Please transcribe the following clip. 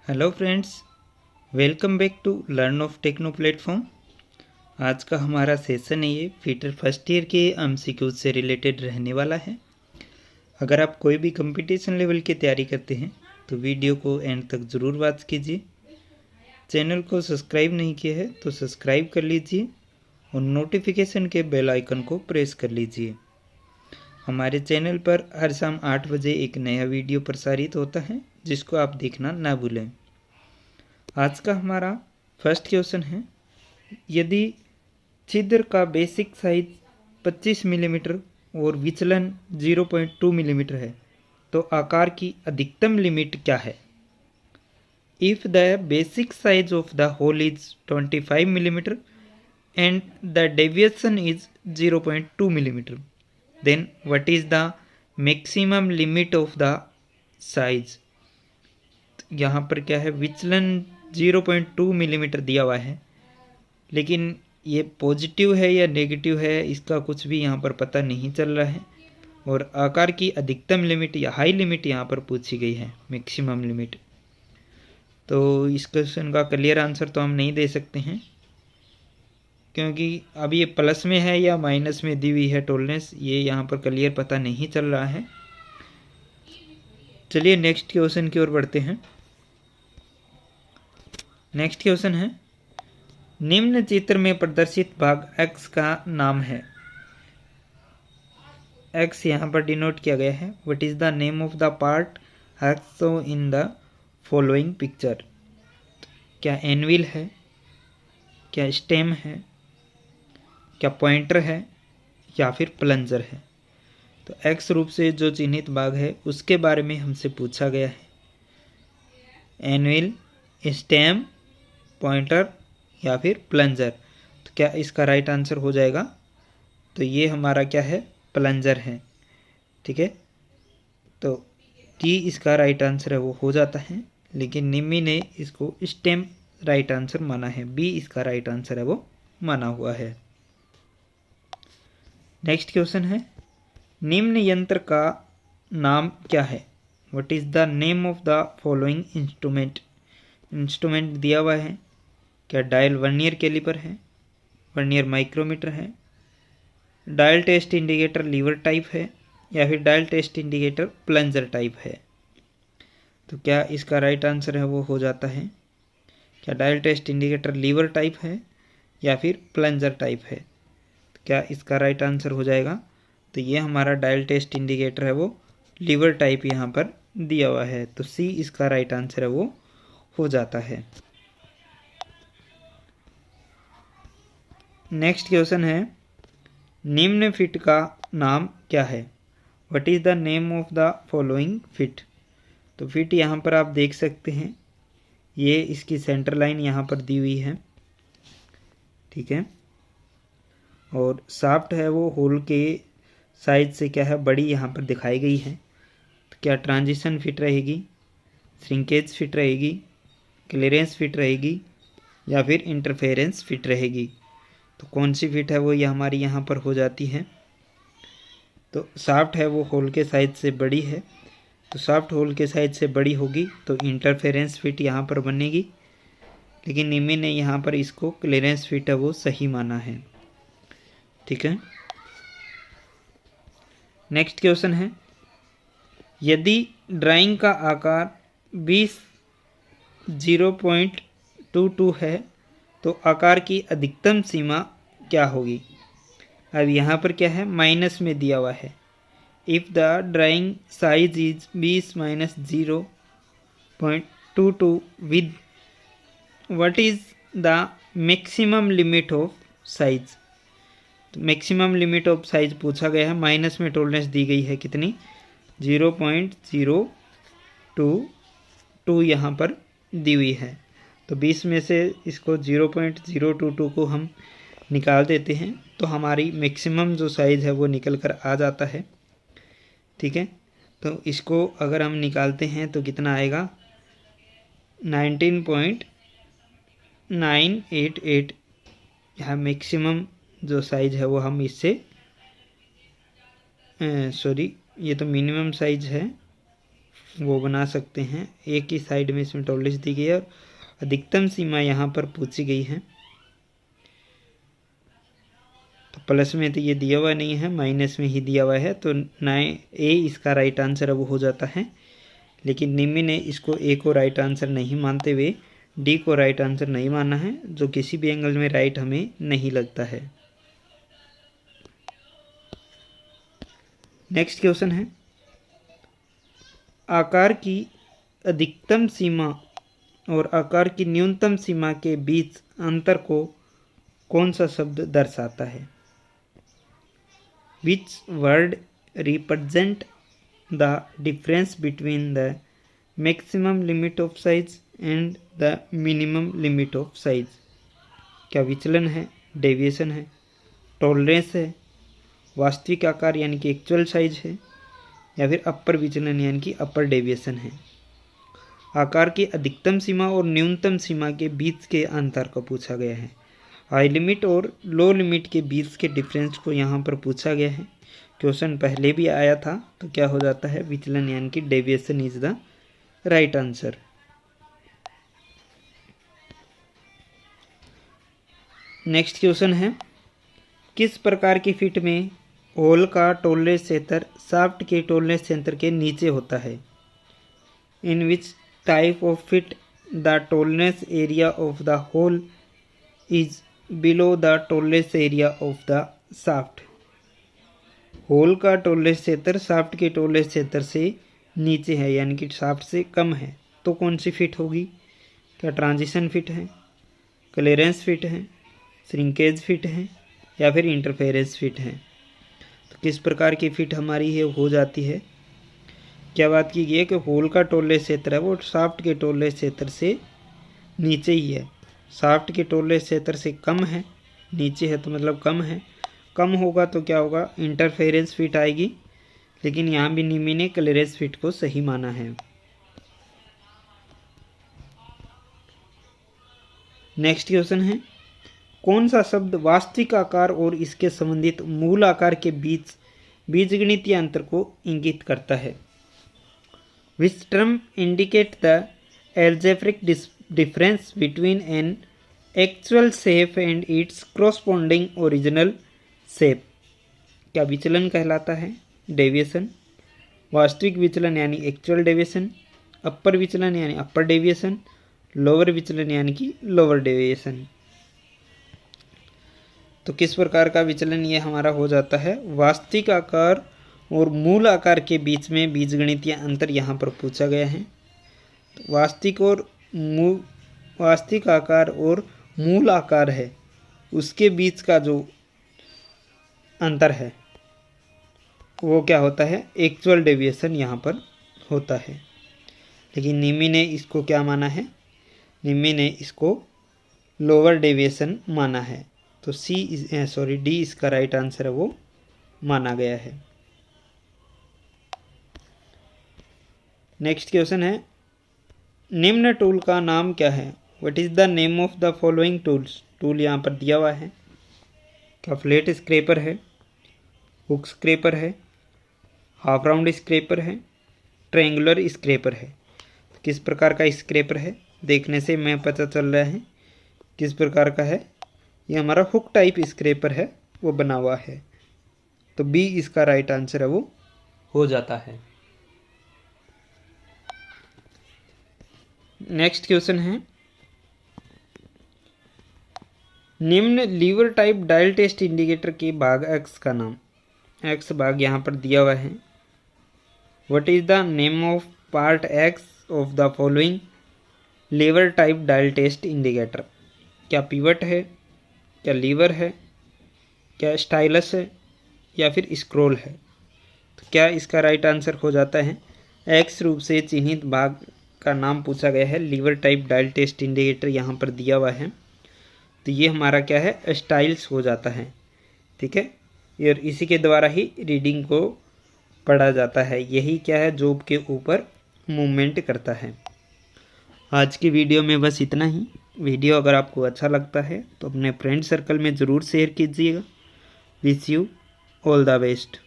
Hello friends, welcome back to learn of techno platform. आज का हमारा सेशन है ये फीटर फर्स्ट ईयर के एमसीक्यूज से रिलेटेड रहने वाला है। अगर आप कोई भी कंपटीशन लेवल की तैयारी करते हैं तो वीडियो को एंड तक ज़रूर वॉच कीजिए। चैनल को सब्सक्राइब नहीं किया है तो सब्सक्राइब कर लीजिए और नोटिफिकेशन के बेल आइकन को प्रेस कर लीजिए। हमारे चैनल पर हर शाम 8 बजे एक नया वीडियो प्रसारित होता है जिसको आप देखना ना भूलें। आज का हमारा फर्स्ट क्वेश्चन है, यदि छिद्र का बेसिक साइज 25 मिलीमीटर और विचलन 0.2 मिलीमीटर है तो आकार की अधिकतम लिमिट क्या है? If the basic size of the hole is 25 millimetre and the deviation is 0.2 millimetre, then what is the maximum limit of the size? यहाँ पर क्या है, विचलन 0.2 मिलीमीटर दिया हुआ है, लेकिन ये पॉजिटिव है या नेगेटिव है इसका कुछ भी यहाँ पर पता नहीं चल रहा है। और आकार की अधिकतम लिमिट या हाई लिमिट यहाँ पर पूछी गई है, मैक्सिमम लिमिट। तो इस क्वेश्चन का क्लियर आंसर तो हम नहीं दे सकते हैं क्योंकि अब ये प्लस में है या माइनस में दी हुई है टॉलरेंस, ये यहाँ पर क्लियर पता नहीं चल रहा है। चलिए नेक्स्ट क्वेश्चन की ओर बढ़ते हैं। नेक्स्ट क्वेश्चन है, निम्न चित्र में प्रदर्शित भाग x का नाम है। x यहाँ पर डिनोट किया गया है। What is the name of the part x show in the following picture? क्या एनविल है, क्या स्टेम है, क्या पॉइंटर है या फिर प्लंजर है? तो x रूप से जो चिन्हित भाग है उसके बारे में हमसे पूछा गया है। एनविल, स्टेम, पॉइंटर या फिर प्लंजर। तो क्या इसका राइट आंसर हो जाएगा? तो ये हमारा क्या है, प्लंजर है। ठीक है, तो डी इसका राइट आंसर है वो हो जाता है, लेकिन निम्मी ने इसको स्टेम राइट आंसर माना है। बी इसका राइट आंसर है वो माना हुआ है। नेक्स्ट क्वेश्चन है, निम्न यंत्र का नाम क्या है? What is the name of the following instrument? Instrument दिया हुआ है। क्या डायल वर्नियर कैलिपर है, वर्नियर माइक्रोमीटर है, dial test indicator lever type है या फिर dial test indicator plunger type है? तो क्या इसका राइट आंसर है वो हो जाता है, क्या dial test indicator lever type है या फिर प्लंजर टाइप है? तो क्या इसका राइट आंसर हो जाएगा? तो ये हमारा डायल टेस्ट इंडिकेटर है वो लीवर टाइप यहाँ पर दिया हुआ है, तो सी इसका राइट आंसर है वो हो जाता है। नेक्स्ट क्वेश्चन है, निम्न फिट का नाम क्या है? What is the name of the following fit? तो फिट यहाँ पर आप देख सकते हैं, ये इसकी सेंटर लाइन यहाँ पर दी हुई है। ठीक है, और शाफ्ट है वो होल के साइज से क्या है, बड़ी यहाँ पर दिखाई गई है। तो क्या ट्रांजिशन फिट रहेगी, श्रिंकेज फिट रहेगी, क्लियरेंस फिट रहेगी या फिर इंटरफेरेंस फिट रहेगी? तो कौन सी फिट है वो ये हमारी यहाँ पर हो जाती है। तो शाफ्ट है वो होल के साइज से बड़ी है, तो शाफ्ट होल के साइज से बड़ी होगी तो इंटरफेरेंस फिट यहाँ पर बनेगी, लेकिन निम्मी ने यहाँ पर इसको क्लियरेंस फिट है वो सही माना है। ठीक है, नेक्स्ट क्वेश्चन है, यदि ड्राइंग का आकार 20 0.22 है तो आकार की अधिकतम सीमा क्या होगी? अब यहाँ पर क्या है, माइनस में दिया हुआ है। If the drawing size is 20 minus 0.22 with what is the maximum limit of size? तो मैक्सिमम लिमिट ऑफ साइज पूछा गया है, माइनस में टॉलरेंस दी गई है कितनी, 0.022 यहाँ पर दी हुई है। तो 20 में से इसको 0.022 को हम निकाल देते हैं तो हमारी मैक्सिमम जो साइज़ है वो निकल कर आ जाता है। ठीक है, तो इसको अगर हम निकालते हैं तो कितना आएगा, 19.988। यहाँ मैक्सिमम जो साइज़ है वो हम इससे सॉरी ये तो मिनिमम साइज़ है वो बना सकते हैं। एक ही साइड में इसमें टॉलरेंस दी गई है और अधिकतम सीमा यहाँ पर पूछी गई है। तो प्लस में तो ये दिया हुआ नहीं है, माइनस में ही दिया हुआ है, तो 9A इसका राइट आंसर अब हो जाता है। लेकिन निम्मी ने इसको ए को राइट आंसर नहीं मानते हुए डी को राइट आंसर नहीं माना है, जो किसी भी एंगल में राइट हमें नहीं लगता है। नेक्स्ट क्वेश्चन है, आकार की अधिकतम सीमा और आकार की न्यूनतम सीमा के बीच अंतर को कौन सा शब्द दर्शाता है? Which word represent the difference between the maximum limit of size and the minimum limit of size? क्या विचलन है, डेविएशन है, टॉलरेंस है, वास्तविक आकार यानी कि एक्चुअल साइज है, या फिर अपर विचलन यानी कि अपर डेविएशन है? आकार की अधिकतम सीमा और न्यूनतम सीमा के बीच के अंतर को पूछा गया है। हाई लिमिट और लो लिमिट के बीच के डिफरेंस को यहाँ पर पूछा गया है। क्वेश्चन पहले भी आया था, तो क्या हो जाता है, विचलन यानी कि deviation is the right answer. Next question है, किस प्रकार की फिट में होल का टॉलरेंस क्षेत्र शाफ्ट के टॉलरेंस क्षेत्र के नीचे होता है? In which type of fit the tolerance area of the hole is below the tolerance area of the shaft? Hole का टॉलरेंस क्षेत्र शाफ्ट के टॉलरेंस क्षेत्र से नीचे है, यानी कि शाफ्ट से कम है, तो कौन सी फिट होगी? क्या ट्रांजिशन फिट है, क्लियरेंस फिट है, श्रिंकेज फिट है, या फिर इंटरफेरेंस फिट है? तो किस प्रकार की फिट हमारी है हो जाती है? क्या बात की गई है कि होल का टॉलरेंस क्षेत्र है वो शाफ्ट के टॉलरेंस क्षेत्र से नीचे ही है, शाफ्ट के टॉलरेंस क्षेत्र से कम है, नीचे है तो मतलब कम है। कम होगा तो क्या होगा, इंटरफेरेंस फिट आएगी, लेकिन यहाँ भी निमी ने क्लियरेंस फिट को सही माना है। नेक्स्ट क्वेश्चन है, कौन सा शब्द वास्तविक आकार और इसके संबंधित मूल आकार के बीच बीजगणितीय अंतर को इंगित करता है? Which term indicate the algebraic difference between an actual shape and its corresponding original shape? क्या विचलन कहलाता है? डेविएशन। वास्तविक विचलन यानी एक्चुअल डेविएशन, अपर विचलन यानी अपर डेविएशन, लोअर विचलन यानी कि लोअर डेविएशन। तो किस प्रकार का विचलन ये हमारा हो जाता है? वास्तविक आकार और मूल आकार के बीच में बीजगणितीय अंतर यहाँ पर पूछा गया है। तो वास्तविक आकार और मूल आकार है उसके बीच का जो अंतर है वो क्या होता है? एक्चुअल डेविएशन यहाँ पर होता है। लेकिन निमी ने इसको क्या माना है? निमी ने इसको लोअर डेविएशन माना है, तो डी इसका राइट आंसर है वो माना गया है। नेक्स्ट क्वेश्चन है, निम्न टूल का नाम क्या है? What is the name of the following tools? Tool यहाँ पर दिया हुआ है। क्या फ्लैट स्क्रैपर है, हुक स्क्रैपर है, हाफ राउंड स्क्रैपर है, ट्रायंगुलर स्क्रैपर है? तो किस प्रकार का स्क्रैपर है? देखने से मैं पता चल रहा है किस प्रकार का है। ये हमारा हुक टाइप स्क्रैपर है, वो बना हुआ है, तो बी इसका राइट आंसर है वो हो जाता है। नेक्स्ट क्वेश्चन है, निम्न lever type dial test indicator के भाग एक्स का नाम? एक्स भाग यहाँ पर दिया हुआ है। What is the name of part X of the following lever type dial test indicator? क्या पिवट है, क्या लीवर है, क्या स्टाइलस है, या फिर स्क्रोल है? तो क्या इसका राइट आंसर हो जाता है? एक्स रूप से चिन्हित भाग का नाम पूछा गया है, lever type dial test indicator यहाँ पर दिया हुआ है, तो ये हमारा क्या है? स्टाइल्स हो जाता है। ठीक है, और इसी के द्वारा ही रीडिंग को पढ़ा जाता है। यही क्या है? जॉब के ऊपर मूवमेंट करता है। आज की वीडियो में बस इतना ही। वीडियो अगर आपको अच्छा लगता है तो अपने फ्रेंड सर्कल में ज़रूर शेयर कीजिएगा। Wish you all the best.